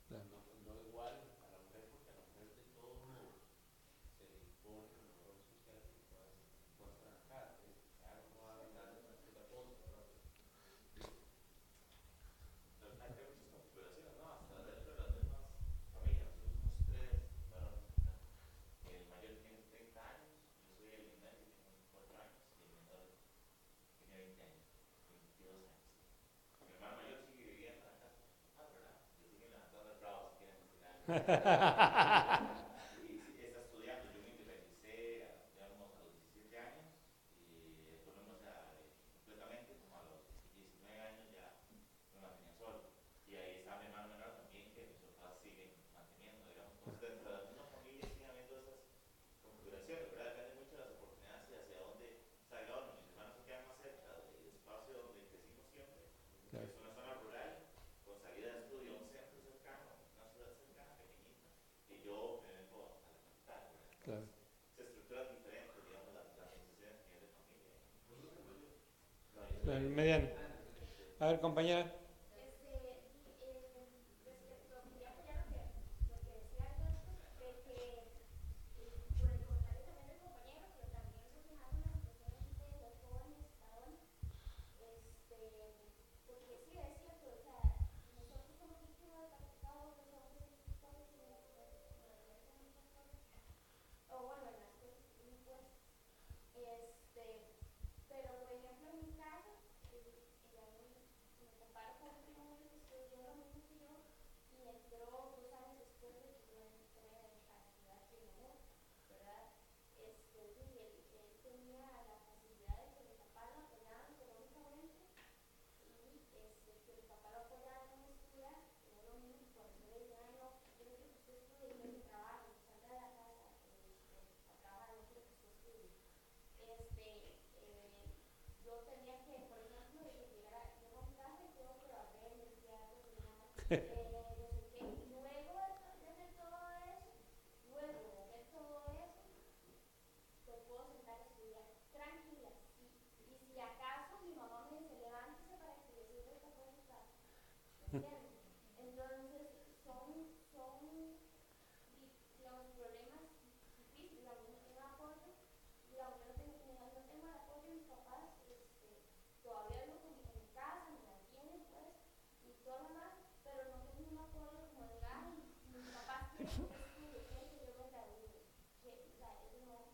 claro. Y sí, está estudiando. Yo me independicé, digamos, a los 17 años y después me empecé completamente, como a los 19 años ya me mantenía solo. Y ahí está mi hermano menor también, que mis papás siguen manteniendo, digamos. Entonces, dentro de la misma familia siguen habiendo esas configuraciones, ¿verdad? Depende mucho de las oportunidades y hacia dónde salga uno. Mis hermanos se quedan más cerca del espacio donde crecimos siempre, que Claro, es una zona rural, con salida de estudio a un centro cercano, una ciudad cercana, pequeñita, y yo me vengo a la capital, ¿verdad? claro. Entonces, se estructuran diferentes, digamos, las organizaciones a nivel de familia. No, yo soy Claro, mediano. de A ver, compañera. Respecto, quería apoyar lo que decía Alberto, de que por el comentario también del compañero, pero también reflejando la situación de los jóvenes varones, porque sí, es cierto, o sea, nosotros somos víctimas del patriarcado, los hombres, muchas cosas, como decían muchas cosas, o bueno, en las cosas impuestas, pero por ejemplo en mi caso, me comparo con un primo mío que estudió lo mismo que yo y entró 2 años después de que yo entré a estudiar biomédica, ¿verdad? Y él tenía la facilidad de que mi papá lo apoyaban económicamente y que mi papá lo apoyaba en estudiar, no lo mismo que cuando yo le decía, "Ay, no, yo no quiero que usted estudie, quiero que trabaje, salga de la casa a trabajar, no quiero que usted estudie". Yo tenía que, por ejemplo, de que llego a mi casa y tengo que barrer, limpiar, cocinar, no sé qué. Y luego de hacer todo eso, pues puedo sentar a estudiar tranquila. Y si acaso mi mamá me dice, levántese para que le sirva el café a su casa, ¿me entiendes? Entonces, digamos, problemas difíciles, un apoyo, digamos, yo no tengo el apoyo de mis papás, todavía vivo en mi casa, me mantienen, pues, y todo lo demás, pero no tengo un apoyo como de, ay, mis papás quieren que yo estudie, quieren que yo me gradúe, que, o sea, eso no es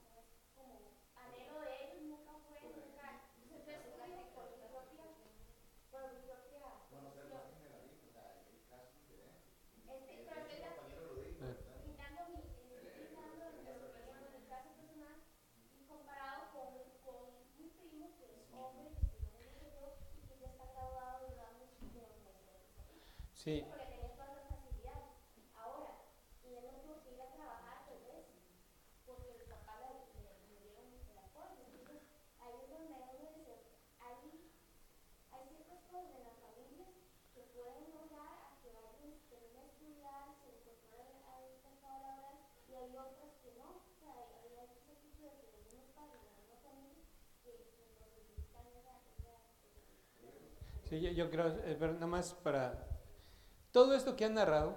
como anhelo de ellos, nunca fue, nunca, o sea, yo estudio por mi propia decisión. Pero brindando mi opinión en mi caso personal y comparado con un primo que es hombre, que estudió lo mismo que yo y que ya está graduado, digamos, de la Universidad de Costa Rica. Sí, Porque tenía todas las facilidades. Ahora, y él no tuvo que ir a trabajar, tal vez, porque los papás le dieron el apoyo. Entonces, ahí es donde uno dice, hay ciertas cosas en las familias que pueden lograr a que alguien termine de estudiar, se incorpore al mercado laboral, y hay otras que no. O sea, hay otras actitudes de los mismos padres, de las mismas familias, que imposibilitan sí, yo creo, pero nada más para... Todo esto que han narrado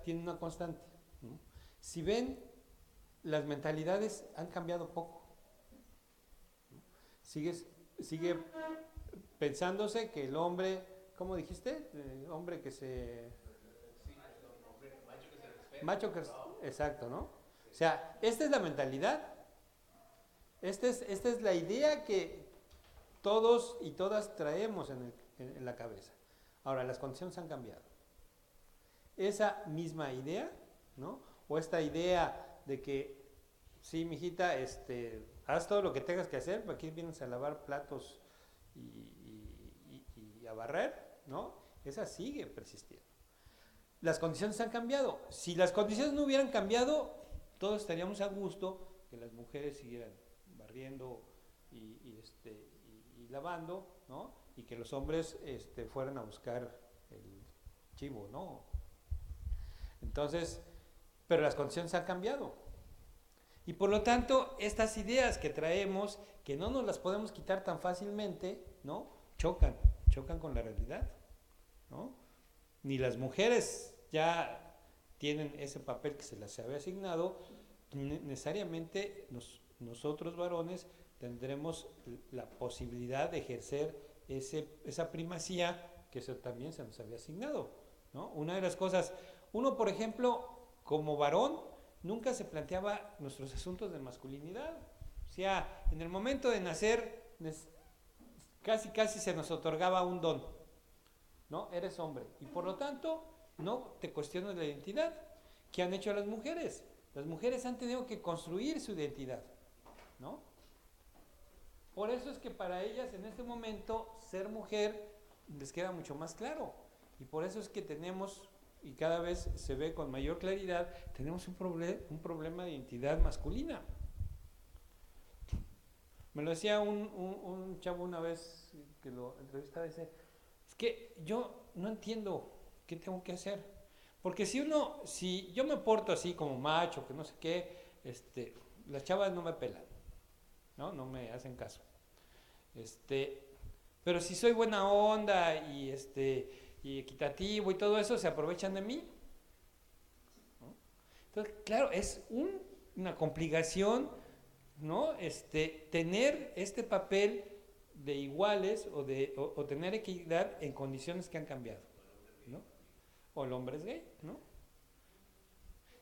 tiene una constante, ¿no? Si ven, las mentalidades han cambiado poco. Sigue pensándose que el hombre, ¿cómo dijiste? Hombre que se... Macho que... Exacto, ¿no? O sea, esta es la mentalidad, esta es la idea que todos y todas traemos en la cabeza. Ahora, las condiciones han cambiado. Esa misma idea, ¿no? O esta idea de que, sí, mijita, haz todo lo que tengas que hacer, porque aquí vienes a lavar platos y a barrer, ¿no? Esa sigue persistiendo. Las condiciones han cambiado. Si las condiciones no hubieran cambiado, todos estaríamos a gusto que las mujeres siguieran barriendo y lavando, ¿no? Y que los hombres fueran a buscar el chivo, ¿no? Entonces, pero las condiciones han cambiado. Y por lo tanto, estas ideas que traemos, que no nos las podemos quitar tan fácilmente, ¿no? Chocan con la realidad, ¿no? Ni las mujeres ya tienen ese papel que se les había asignado, necesariamente nosotros varones tendremos la posibilidad de ejercer esa primacía que también se nos había asignado, ¿no? Una de las cosas, uno por ejemplo, como varón, nunca se planteaba nuestros asuntos de masculinidad. O sea, en el momento de nacer, casi se nos otorgaba un don, ¿no? Eres hombre. Y por lo tanto, no te cuestiones la identidad. ¿Qué han hecho las mujeres? Las mujeres han tenido que construir su identidad, ¿no? Por eso es que para ellas en este momento ser mujer les queda mucho más claro. Y por eso es que tenemos, y cada vez se ve con mayor claridad, tenemos un problema de identidad masculina. Me lo decía un chavo una vez que lo entrevistaba, dice, es que yo no entiendo qué tengo que hacer. Porque si yo me porto así como macho, que no sé qué, las chavas no me pelan, no me hacen caso. Pero si soy buena onda y equitativo y todo eso, se aprovechan de mí, ¿no? Entonces, claro, es una complicación, ¿no? Tener este papel de iguales o tener equidad en condiciones que han cambiado, ¿no? O el hombre es gay, ¿no?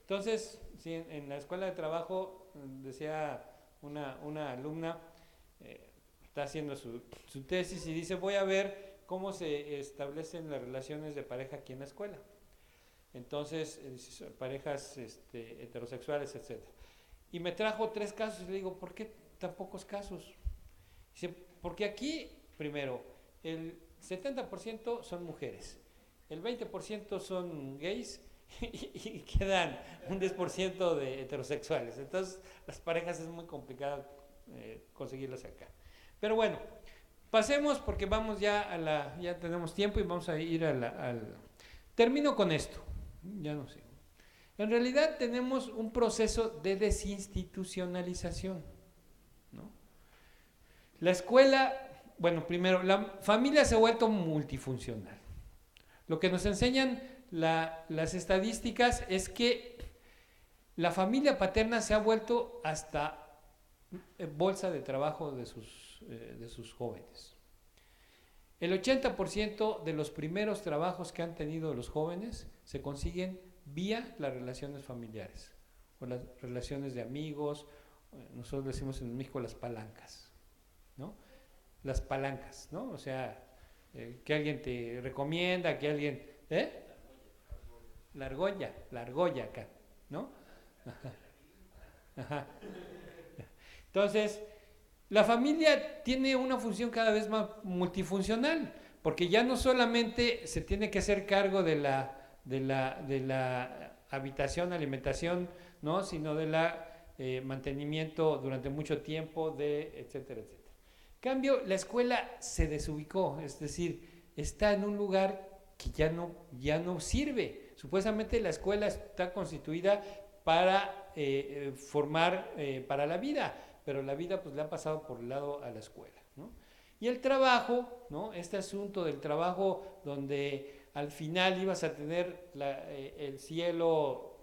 Entonces, sí, en la escuela de trabajo decía una alumna, está haciendo su tesis y dice, voy a ver cómo se establecen las relaciones de pareja aquí en la escuela. Entonces, parejas heterosexuales, etc. Y me trajo 3 casos y le digo, ¿por qué tan pocos casos? Dice, porque aquí, primero, el 70% son mujeres, el 20% son gays y quedan un 10% de heterosexuales. Entonces, las parejas es muy complicado conseguirlas acá. Pero bueno, pasemos porque vamos ya tenemos tiempo y vamos a ir termino con esto, ya no sé. En realidad tenemos un proceso de desinstitucionalización, ¿no? La escuela, bueno, primero, la familia se ha vuelto multifuncional. Lo que nos enseñan las estadísticas es que la familia paterna se ha vuelto hasta bolsa de trabajo de sus jóvenes. El 80% de los primeros trabajos que han tenido los jóvenes se consiguen vía las relaciones familiares o las relaciones de amigos. Nosotros decimos en México las palancas, ¿no? Las palancas, ¿no? O sea, que alguien te recomienda, que alguien... La argolla acá, ¿no? Ajá. Entonces, la familia tiene una función cada vez más multifuncional, porque ya no solamente se tiene que hacer cargo de la habitación, alimentación, ¿no? Sino de la mantenimiento durante mucho tiempo, etcétera, etcétera. En cambio, la escuela se desubicó, es decir, está en un lugar que ya no sirve. Supuestamente la escuela está constituida para formar para la vida, pero la vida pues le ha pasado por el lado a la escuela, ¿no? Y el trabajo, ¿no? Este asunto del trabajo donde al final ibas a tener el cielo,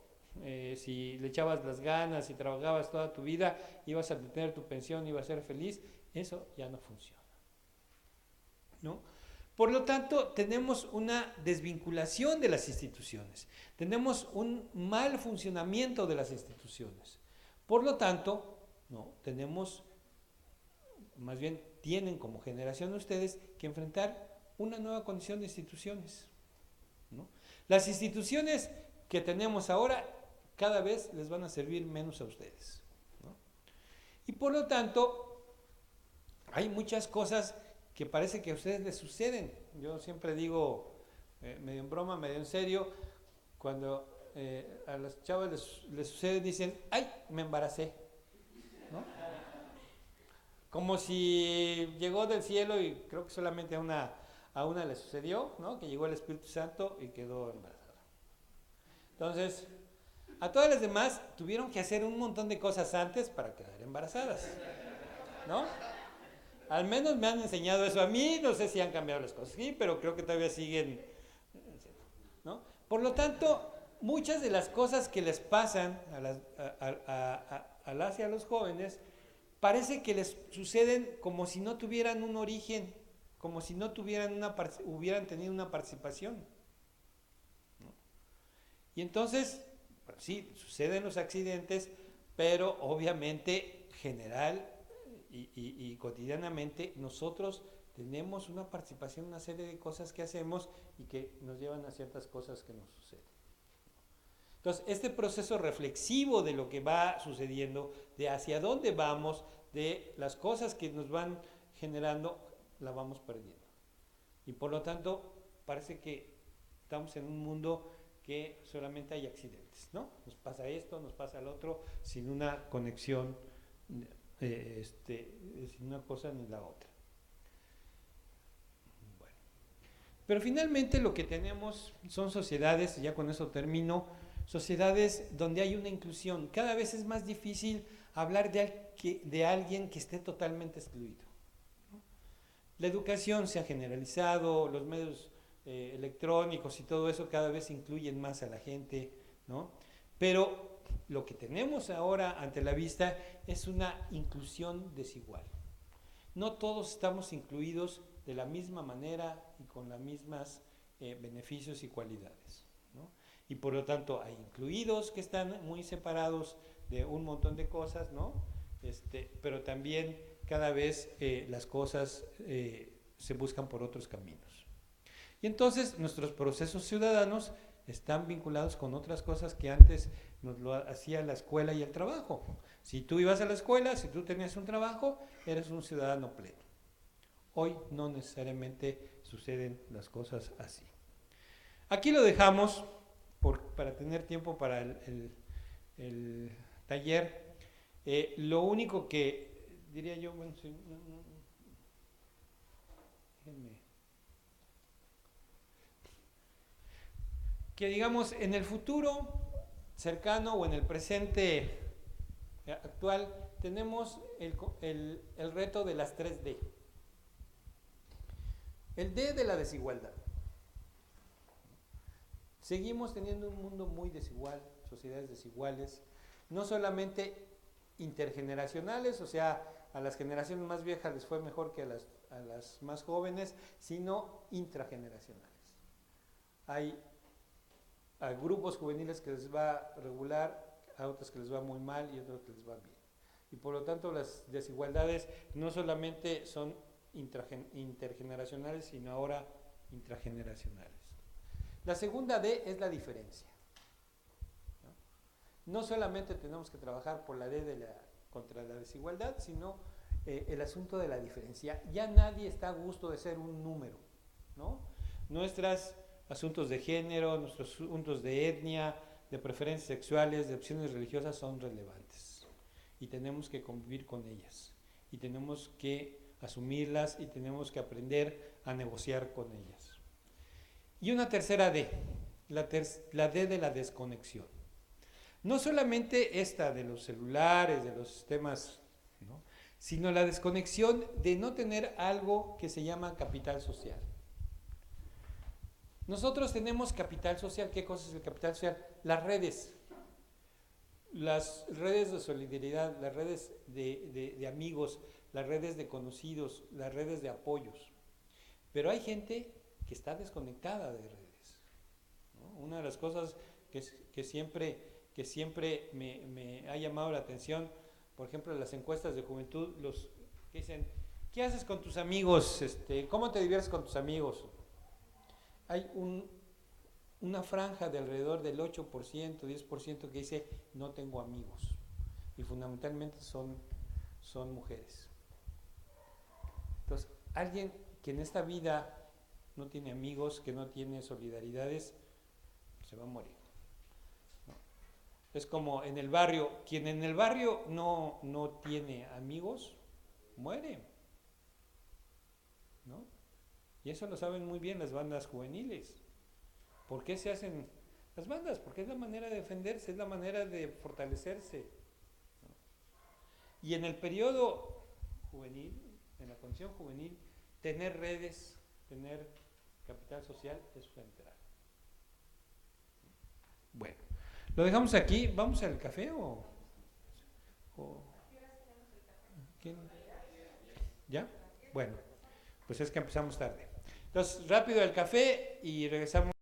si le echabas las ganas y trabajabas toda tu vida, ibas a tener tu pensión, ibas a ser feliz, eso ya no funciona, ¿no? Por lo tanto, tenemos una desvinculación de las instituciones, tenemos un mal funcionamiento de las instituciones. Por lo tanto, ¿no? Más bien tienen como generación ustedes que enfrentar una nueva condición de instituciones, ¿no? Las instituciones que tenemos ahora cada vez les van a servir menos a ustedes, ¿no? Y por lo tanto, hay muchas cosas que parece que a ustedes les suceden. Yo siempre digo, medio en broma, medio en serio, cuando a las chavas les sucede, dicen, ¡ay, me embaracé! ¿No? Como si llegó del cielo y creo que solamente a una le sucedió, ¿no? Que llegó el Espíritu Santo y quedó embarazada. Entonces, a todas las demás tuvieron que hacer un montón de cosas antes para quedar embarazadas, ¿no? Al menos me han enseñado eso a mí, no sé si han cambiado las cosas, sí, pero creo que todavía siguen, ¿no? Por lo tanto, muchas de las cosas que les pasan a las y a los jóvenes, parece que les suceden como si no tuvieran un origen, como si no hubieran tenido una participación, ¿no? Y entonces, bueno, sí, suceden los accidentes, pero obviamente general y cotidianamente nosotros tenemos una participación en una serie de cosas que hacemos y que nos llevan a ciertas cosas que nos suceden. Entonces, este proceso reflexivo de lo que va sucediendo, de hacia dónde vamos, de las cosas que nos van generando, la vamos perdiendo. Y por lo tanto, parece que estamos en un mundo que solamente hay accidentes, ¿no? Nos pasa esto, nos pasa el otro, sin una conexión, sin una cosa ni la otra. Bueno. Pero finalmente lo que tenemos son sociedades, y ya con eso termino, sociedades donde hay una inclusión. Cada vez es más difícil hablar de alguien que esté totalmente excluido. La educación se ha generalizado, los medios electrónicos y todo eso cada vez incluyen más a la gente, ¿no? Pero lo que tenemos ahora ante la vista es una inclusión desigual. No todos estamos incluidos de la misma manera y con las mismas beneficios y cualidades, ¿no? Y por lo tanto hay incluidos que están muy separados de un montón de cosas, ¿no? Pero también cada vez las cosas se buscan por otros caminos. Y entonces nuestros procesos ciudadanos están vinculados con otras cosas que antes nos lo hacía la escuela y el trabajo. Si tú ibas a la escuela, si tú tenías un trabajo, eres un ciudadano pleno. Hoy no necesariamente suceden las cosas así. Aquí lo dejamos para tener tiempo para el taller. Lo único que diría yo, bueno, déjenme. Que digamos en el futuro cercano o en el presente actual tenemos el reto de las 3D. El D de la desigualdad. Seguimos teniendo un mundo muy desigual, sociedades desiguales, no solamente intergeneracionales, o sea, a las generaciones más viejas les fue mejor que a las más jóvenes, sino intrageneracionales. Hay a grupos juveniles que les va regular, a otros que les va muy mal y a otros que les va bien. Y por lo tanto las desigualdades no solamente son intergeneracionales, sino ahora intrageneracionales. La segunda D es la diferencia. No solamente tenemos que trabajar por la D contra la desigualdad, sino el asunto de la diferencia. Ya nadie está a gusto de ser un número, ¿no? Nuestros asuntos de género, nuestros asuntos de etnia, de preferencias sexuales, de opciones religiosas son relevantes. Y tenemos que convivir con ellas. Y tenemos que asumirlas y tenemos que aprender a negociar con ellas. Y una tercera D, la D de la desconexión. No solamente esta de los celulares, de los sistemas, ¿no?, sino la desconexión de no tener algo que se llama capital social. Nosotros tenemos capital social. ¿Qué cosa es el capital social? Las redes de solidaridad, las redes de amigos, las redes de conocidos, las redes de apoyos. Pero hay gente que está desconectada de redes, ¿no? Una de las cosas que siempre me ha llamado la atención, por ejemplo, en las encuestas de juventud, los que dicen, ¿qué haces con tus amigos? ¿Cómo te diviertes con tus amigos? Hay una franja de alrededor del 8%, 10% que dice, no tengo amigos. Y fundamentalmente son mujeres. Entonces, alguien que en esta vida no tiene amigos, que no tiene solidaridades, se va a morir, ¿no? Es como en el barrio, quien en el barrio no tiene amigos, muere, ¿no? Y eso lo saben muy bien las bandas juveniles. ¿Por qué se hacen las bandas? Porque es la manera de defenderse, es la manera de fortalecerse, ¿no? Y en el periodo juvenil, en la condición juvenil, tener redes, tener capital social es central. Bueno, lo dejamos aquí. ¿Vamos al café o ¿quién? ¿Ya? Bueno, pues es que empezamos tarde. Entonces, rápido al café y regresamos.